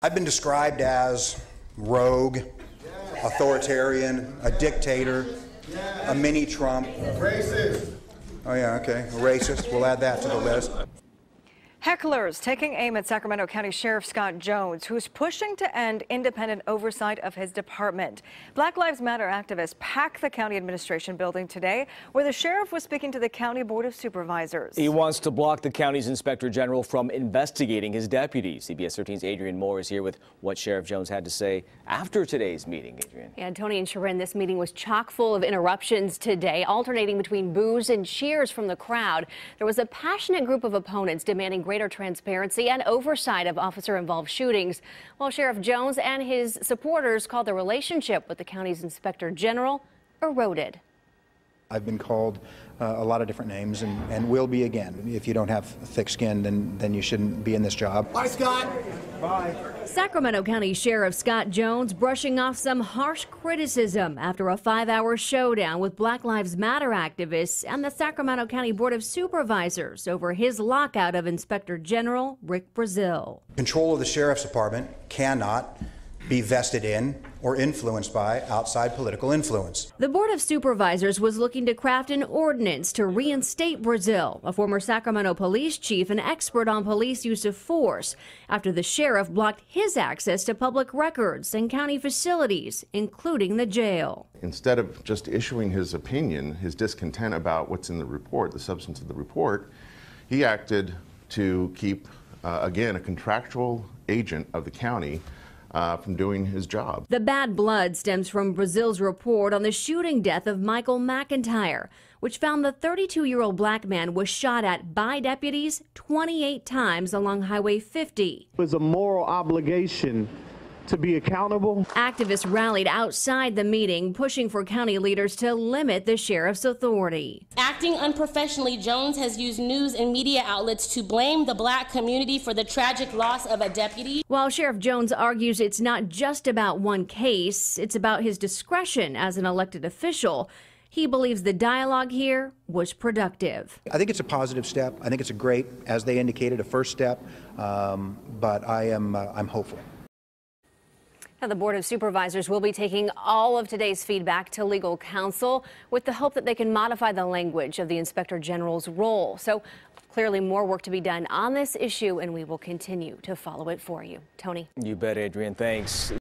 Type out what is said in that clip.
I've been described as rogue, authoritarian, a dictator, a mini Trump. Racist. Oh yeah, okay, a racist. We'll add that to the list. Hecklers taking aim at Sacramento County Sheriff Scott Jones, who's pushing to end independent oversight of his department. Black Lives Matter activists packed the county administration building today, where the sheriff was speaking to the county board of supervisors. He wants to block the county's inspector general from investigating his deputies. CBS 13's Adrian Moore is here with what Sheriff Jones had to say after today's meeting. Adrian. Yeah, Tony and Sharon, this meeting was chock full of interruptions today, alternating between boos and cheers from the crowd. There was a passionate group of opponents demanding greater transparency and oversight of officer-involved shootings, while Sheriff Jones and his supporters called the relationship with the county's inspector general eroded. I've been called a lot of different names and will be again. If you don't have thick skin, then you shouldn't be in this job. Bye, Scott. Bye. Sacramento County Sheriff Scott Jones brushing off some harsh criticism after a 5-hour showdown with Black Lives Matter activists and the Sacramento County Board of Supervisors over his lockout of Inspector General Rick Brazil. Control of the Sheriff's Department cannot be vested in or influenced by outside political influence. The Board of Supervisors was looking to craft an ordinance to reinstate Brazil, a former Sacramento police chief and expert on police use of force, after the sheriff blocked his access to public records and county facilities, including the jail. Instead of just issuing his opinion, his discontent about what's in the report, the substance of the report, he acted to keep, again, a contractual agent of the county from doing his job. The bad blood stems from Brazil's report on the shooting death of Michael McIntyre, which found the 32-year-old black man was shot at by deputies 28 times along Highway 50. It was a moral obligation to be accountable. Activists rallied outside the meeting, pushing for county leaders to limit the sheriff's authority. Acting unprofessionally, Jones has used news and media outlets to blame the black community for the tragic loss of a deputy. While Sheriff Jones argues it's not just about one case, it's about his discretion as an elected official. He believes the dialogue here was productive. I think it's a positive step. I think it's a great, as they indicated, a first step, but I'm hopeful. Now, the Board of Supervisors will be taking all of today's feedback to legal counsel with the hope that they can modify the language of the Inspector General's role. So clearly more work to be done on this issue, and we will continue to follow it for you. Tony. You bet, Adrian. Thanks.